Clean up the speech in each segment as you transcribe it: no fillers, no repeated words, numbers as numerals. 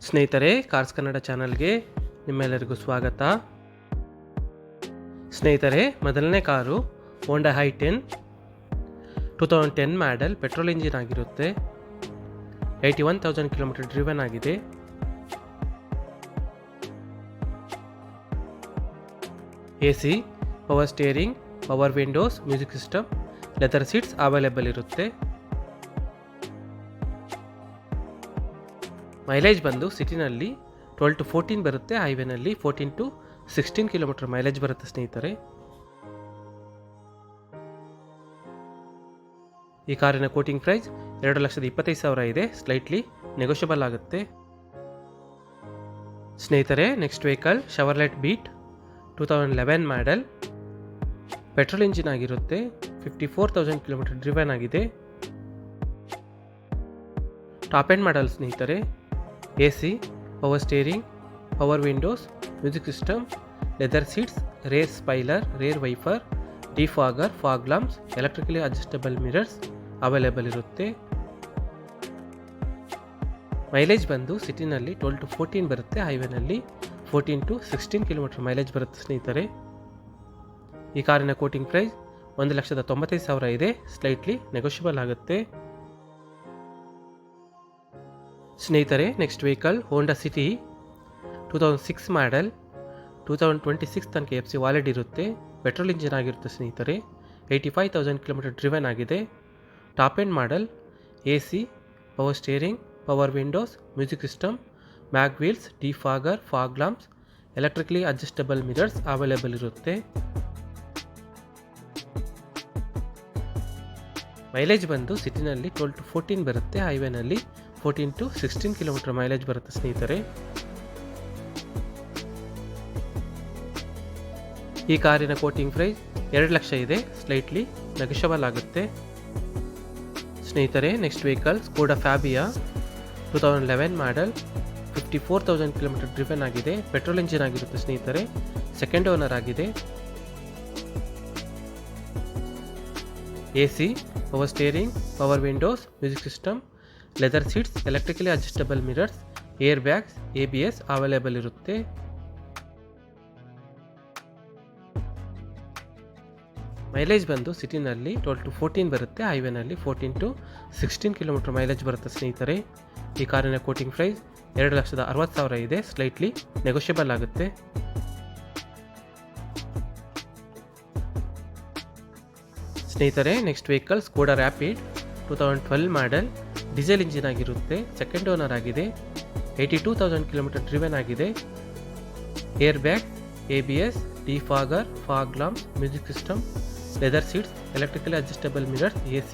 ಸ್ನೇಹಿತರೆ, ಕಾರ್ಸ್ ಕನ್ನಡ ಚಾನಲ್ಗೆ ನಿಮ್ಮೆಲ್ಲರಿಗೂ ಸ್ವಾಗತ. ಸ್ನೇಹಿತರೆ, ಮೊದಲನೇ ಕಾರು ಹೋಂಡಾ i10 2010 ಮಾಡೆಲ್ ಪೆಟ್ರೋಲ್ ಇಂಜಿನ್ ಆಗಿರುತ್ತೆ. 81,000 ಕಿಲೋಮೀಟರ್ ಡ್ರಿವನ್ ಆಗಿದೆ. AC, power steering, power windows, music system, leather seats available ಇರುತ್ತೆ. ಮೈಲೇಜ್ ಬಂದು ಸಿಟಿನಲ್ಲಿ 12 to 14 ಬರುತ್ತೆ. ಹೈವೇನಲ್ಲಿ 14 to 16 ಕಿಲೋಮೀಟರ್ ಮೈಲೇಜ್ ಬರುತ್ತೆ ಸ್ನೇಹಿತರೆ. ಈ ಕಾರಿನ ಕೋಟಿಂಗ್ ಪ್ರೈಸ್ 2,25,000 ಇದೆ. ಸ್ಲೈಟ್ಲಿ ನೆಗೋಷಿಯಬಲ್ ಆಗುತ್ತೆ. ಸ್ನೇಹಿತರೆ, next vehicle Chevrolet Beat 2011 model petrol engine ಆಗಿರುತ್ತೆ. 54,000 ಕಿಲೋಮೀಟರ್ ಡ್ರಿವನ್ ಆಗಿದೆ. ಟಾಪ್ ಎಂಡ್ ಮಾಡಲ್ ಸ್ನೇಹಿತರೆ. AC, power steering, power windows, music system, leather seats, rear spoiler, rear wiper, defogger, fog lamps, electrically adjustable mirrors available ಇರುತ್ತೆ. Mileage ಬಂದು ಸಿಟಿನಲ್ಲಿ 12 to 14 ಬರುತ್ತೆ. ಹೈವೇನಲ್ಲಿ 14 to 16 kilometre mileage ಬರುತ್ತೆ ಸ್ನೇಹಿತರೆ. ಈ ಕಾರಿನ ಕೋಟಿಂಗ್ ಪ್ರೈಸ್ 1,95,000 ಇದೆ. ಸ್ಲೈಟ್ಲಿ ನೆಗೋಷಿಯಬಲ್ ಆಗುತ್ತೆ. ಸ್ನೇಹಿತರೆ, next vehicle Honda City 2006 model 2026 ತನಕ FC ವಾಲಿಡ್ ಇರುತ್ತೆ. ಪೆಟ್ರೋಲ್ ಇಂಜಿನ್ ಆಗಿರುತ್ತೆ ಸ್ನೇಹಿತರೆ. 85,000 ಕಿಲೋಮೀಟರ್ ಡ್ರಿವನ್ ಆಗಿದೆ. Top end model. AC, power steering, power windows, music system, mag wheels, defogger, fog lamps, electrically adjustable mirrors available ಇರುತ್ತೆ. Mileage ಬಂದು ಸಿಟಿನಲ್ಲಿ 12 to 14 ಬರುತ್ತೆ. ಹೈವೇನಲ್ಲಿ 14 to 16 kilometre mileage ಬರುತ್ತೆ ಸ್ನೇಹಿತರೆ. ಈ ಕಾರಿನ ಕೋಟಿಂಗ್ ಪ್ರೈಸ್ 2 ಲಕ್ಷ ಇದೆ. ಸ್ಲೈಟ್ಲಿ ನೆಗೋಷಿಯಬಲ್ ಆಗುತ್ತೆ. ಸ್ನೇಹಿತರೆ, next vehicle Skoda Fabia 2011 model 54,000 kilometre driven ಆಗಿದೆ. ಪೆಟ್ರೋಲ್ ಇಂಜಿನ್ ಆಗಿರುತ್ತೆ ಸ್ನೇಹಿತರೆ. ಸೆಕೆಂಡ್ ಓನರ್ ಆಗಿದೆ. AC, power steering, power windows, music system, leather seats, electrically adjustable mirrors, air bags, ABS available ಇರುತ್ತೆ. Mileage ಬಂದು ಸಿಟಿನಲ್ಲಿ 12 to 14 ಬರುತ್ತೆ. ಹೈವೇನಲ್ಲಿ 14 to 16 ಕಿಲೋಮೀಟರ್ ಮೈಲೇಜ್ ಬರುತ್ತೆ ಸ್ನೇಹಿತರೆ. ಈ ಕಾರಿನ ಕೋಟಿಂಗ್ ಪ್ರೈಸ್ 2,60,000 ಇದೆ. ಸ್ಲೈಟ್ಲಿ ನೆಗೋಷಿಯಬಲ್ ಆಗುತ್ತೆ. ಸ್ನೇಹಿತರೆ, next vehicle Skoda Rapid 2012 model diesel engine ಆಗಿರುತ್ತೆ. ಸೆಕೆಂಡ್ ಓನರ್ ಆಗಿದೆ. 82,000 ಕಿಲೋಮೀಟರ್ ಡ್ರಿವನ್ ಆಗಿದೆ. Air bag, ABS, defogger, fog lamps, music system, leather seats, electrically adjustable mirrors, AC,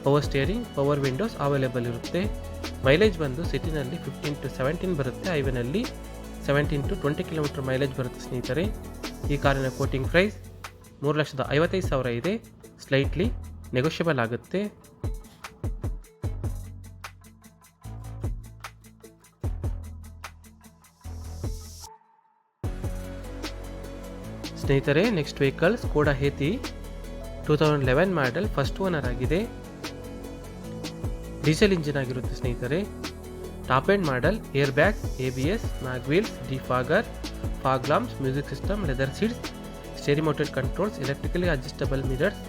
power steering, power windows available ಇರುತ್ತೆ. Mileage ಬಂದು ಸಿಟಿನಲ್ಲಿ 15 to 17 ಬರುತ್ತೆ. ಹೈವೇನಲ್ಲಿ 17 to 20 kilometre mileage ಬರುತ್ತೆ ಸ್ನೇಹಿತರೆ. ಈ ಕಾರಿನ ಕೋಟಿಂಗ್ ಪ್ರೈಸ್ 3,55,000 ಇದೆ. ಸ್ಲೈಟ್ಲಿ ನೆಗೋಷಿಯಬಲ್ ಆಗುತ್ತೆ. ಸ್ನೇಹಿತರೆ, next vehicle Skoda Yeti 2011 model first owner ಆಗಿದೆ. ಡೀಸೆಲ್ ಇಂಜಿನ್ ಆಗಿರುತ್ತೆ ಸ್ನೇಹಿತರೆ. Top end model. Air bag, ABS, mag wheels, defogger, fog lamps, music system, leather seats, steering mounted controls, electrically adjustable mirrors,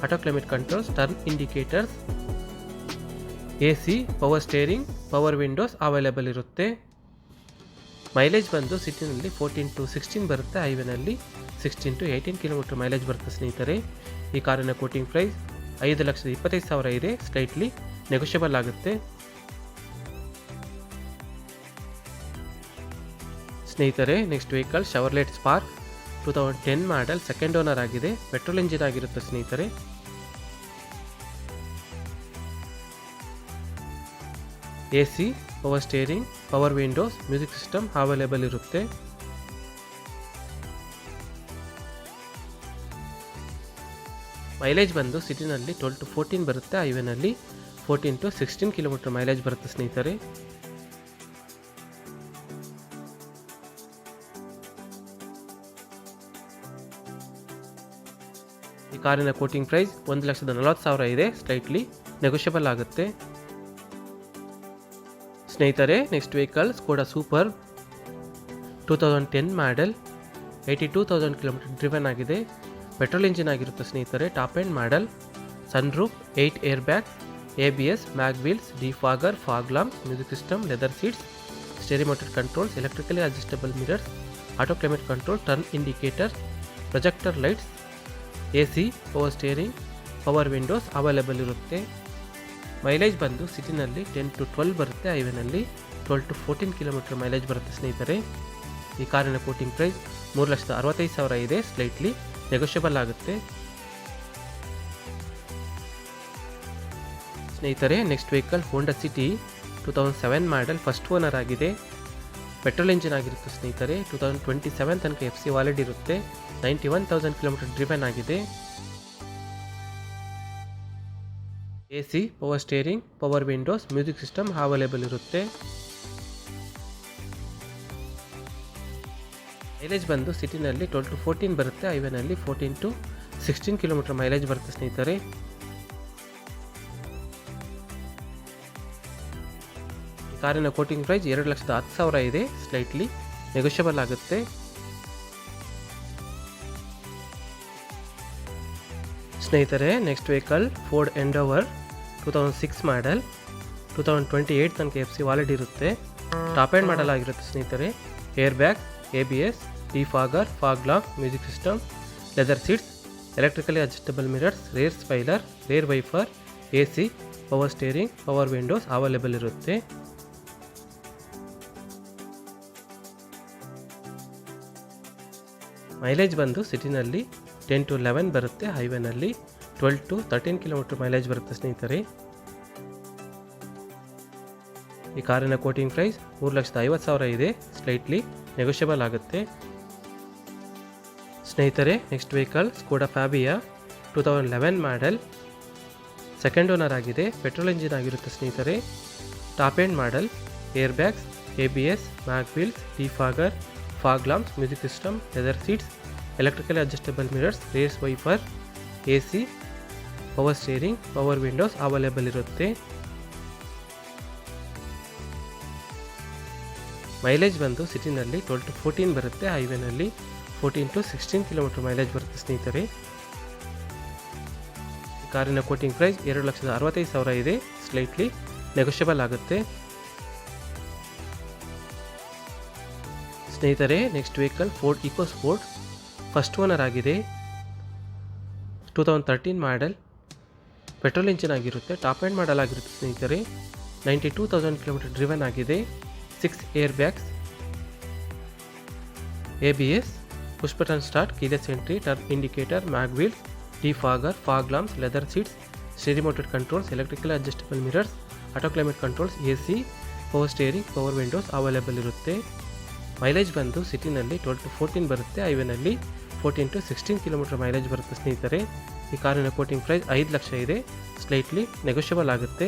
auto climate controls, turn indicators, AC, power steering, power windows available ಇರುತ್ತೆ. Mileage ಬಂದು ಸಿಟಿನಲ್ಲಿ 14 to 16 ಬರುತ್ತೆ. ಹೈವೇನಲ್ಲಿ 16 to 18 kilometre mileage ಬರುತ್ತೆ ಸ್ನೇಹಿತರೆ. ಈ ಕಾರಿನ quoting price 5,25,000 ಇದೆ. Slightly negotiable ಆಗುತ್ತೆ. ಸ್ನೇಹಿತರೆ, next vehicle Chevrolet spark 2010 model second owner ಆಗಿದೆ. ಪೆಟ್ರೋಲ್ ಇಂಜಿನ್ ಆಗಿರುತ್ತೆ ಸ್ನೇಹಿತರೆ. AC, power steering, power windows, music system available ಇರುತ್ತೆ. ಮೈಲೇಜ್ ಬಂದು ಸಿಟಿನಲ್ಲಿ 12 to 14 ಬರುತ್ತೆ. ಹೈವೇನಲ್ಲಿ 14 to 16 ಕಿಲೋಮೀಟರ್ ಮೈಲೇಜ್ ಬರುತ್ತೆ ಸ್ನೇಹಿತರೆ. ಈ ಕಾರಿನ ಕೋಟಿಂಗ್ ಪ್ರೈಸ್ 1,40,000 ಇದೆ. ಸ್ಲೈಟ್ಲಿ ನೆಗೋಷಿಯಬಲ್ ಆಗುತ್ತೆ. ಸ್ನೇಹಿತರೆ ನೆಕ್ಸ್ಟ್ ವೆಹಿಕಲ್ ಸ್ಕೋಡಾ ಸೂಪರ್ 2010 ಮಾಡಲ್ 82,000 ಕಿಲೋಮೀಟರ್ ಡ್ರಿವನ್ ಆಗಿದೆ. ಪೆಟ್ರೋಲ್ ಇಂಜಿನ್ ಆಗಿರುತ್ತೆ ಸ್ನೇಹಿತರೆ. ಟಾಪ್ ಎಂಡ್ ಮಾಡಲ್. Sunroof, 8 air bag, ABS, mag wheels, defogger, fog lamp, music system, leather seats, steering motor controls, electrically adjustable mirrors, auto climate control, turn indicator, projector lights, AC, power steering, power windows available ಇರುತ್ತೆ. Mileage ಬಂದು ಸಿಟಿನಲ್ಲಿ 10 to 12 ಬರುತ್ತೆ. ಹೈವೇನಲ್ಲಿ 12 to 14 kilometre mileage ಬರುತ್ತೆ ಸ್ನೇಹಿತರೆ. ಈ ಕಾರಿನ quoting price 3,65,000 ಇದೆ. Slightly negotiable ಆಗುತ್ತೆ. ಸ್ನೇಹಿತರೆ ನೆಕ್ಸ್ಟ್ ವೆಹಿಕಲ್ ಹೋಂಡಾ ಸಿಟಿ 2007 ಮಾಡಲ್, ಫಸ್ಟ್ ಓನರ್ ಆಗಿದೆ. ಪೆಟ್ರೋಲ್ ಇಂಜಿನ್ ಆಗಿರುತ್ತೆ ಸ್ನೇಹಿತರೆ. 2027 ತನಕ FC ವಾಲಿಡ್ ಇರುತ್ತೆ. 91,000 ಕಿಲೋಮೀಟರ್ ಡ್ರಿವನ್ ಆಗಿದೆ. AC, power steering, power windows, music system available ಇರುತ್ತೆ. ಮೈಲೇಜ್ ಬಂದು ಸಿಟಿನಲ್ಲಿ 12 to 14 ಬರುತ್ತೆ. ಹೈವೇನಲ್ಲಿ 14 to 16 ಕಿಲೋಮೀಟರ್ ಮೈಲೇಜ್ ಬರುತ್ತೆ ಸ್ನೇಹಿತರೆ. ಈ ಕಾರಿನ ಕೋಟಿಂಗ್ ಪ್ರೈಸ್ 2,10,000 ಇದೆ. ಸ್ಲೈಟ್ಲಿ ನೆಗೋಷಿಯಬಲ್ ಆಗುತ್ತೆ. ಸ್ನೇಹಿತರೆ ನೆಕ್ಸ್ಟ್ ವೆಹಿಕಲ್ ಫೋರ್ಡ್ ಎಂಡೋವರ್ 2006 ಮಾಡಲ್, 2028 ತನಕ FC ವಾಲಿಡ್ ಇರುತ್ತೆ. ಟಾಪ್ ಎಂಡ್ ಮಾಡಲ್ ಆಗಿರುತ್ತೆ ಸ್ನೇಹಿತರೆ. Air bag, ABS, defogger, fog lamp, music system, leather seats, electrically adjustable mirrors, rear spoiler, rear wiper, AC, power steering, power windows available ಇರುತ್ತೆ. Mileage ಬಂದು ಸಿಟಿನಲ್ಲಿ 10 to 11 ಬರುತ್ತೆ. ಹೈವೇನಲ್ಲಿ 12 to 13 kilometre mileage ಬರುತ್ತೆ ಸ್ನೇಹಿತರೆ. ಈ ಕಾರಿನ ಕೋಟಿಂಗ್ ಪ್ರೈಸ್ 3,50,000 ಇದೆ. ಸ್ಲೈಟ್ಲಿ ನೆಗೋಷಿಯಬಲ್ ಆಗುತ್ತೆ. ಸ್ನೇಹಿತರೆ next vehicle Skoda Fabia 2011 model, second owner ಆಗಿದೆ. ಪೆಟ್ರೋಲ್ ಇಂಜಿನ್ ಆಗಿರುತ್ತೆ ಸ್ನೇಹಿತರೆ. Top end model. Air bags, ABS, mag wheels, defogger, fog lamps, music system, leather seats, electrically adjustable mirrors, rear wiper, AC, power steering, power windows available ಇರುತ್ತೆ. Mileage ಬಂದು ಸಿಟಿನಲ್ಲಿ 12 to 14 ಬರುತ್ತೆ. ಹೈವೇನಲ್ಲಿ 14 to 16 kilometre mileage ಬರುತ್ತೆ ಸ್ನೇಹಿತರೆ. ಕಾರಿನ quoting price 2,65,000 ಇದೆ. Slightly negotiable ಆಗುತ್ತೆ. ಸ್ನೇಹಿತರೆ next vehicle Ford EcoSport, first owner ಆಗಿದೆ. 2013 ಮಾಡಲ್, ಪೆಟ್ರೋಲ್ ಇಂಜಿನ್ ಆಗಿರುತ್ತೆ. ಟಾಪ್ ಎಂಡ್ ಮಾಡಲ್ ಆಗಿರುತ್ತೆ ಸ್ನೇಹಿತರೆ. 92,000 ಕಿಲೋಮೀಟರ್ ಡ್ರಿವನ್ ಆಗಿದೆ. 6 air bags, ABS, push button start, keyless entry, turn indicator, mag wheels, defogger, fog lamps, leather seats, steering motor controls, electrical adjustable mirrors, auto climate controls, AC, power steering, power windows available ಇರುತ್ತೆ. Mileage ಬಂದು ಸಿಟಿನಲ್ಲಿ 12 to 14 ಬರುತ್ತೆ. ಹೈವೇನಲ್ಲಿ 14 to 16 kilometre mileage ಬರುತ್ತೆ ಸ್ನೇಹಿತರೆ. ಈ ಕಾರಿನ quoting price 5 lakh ಇದೆ. Slightly negotiable ಆಗುತ್ತೆ.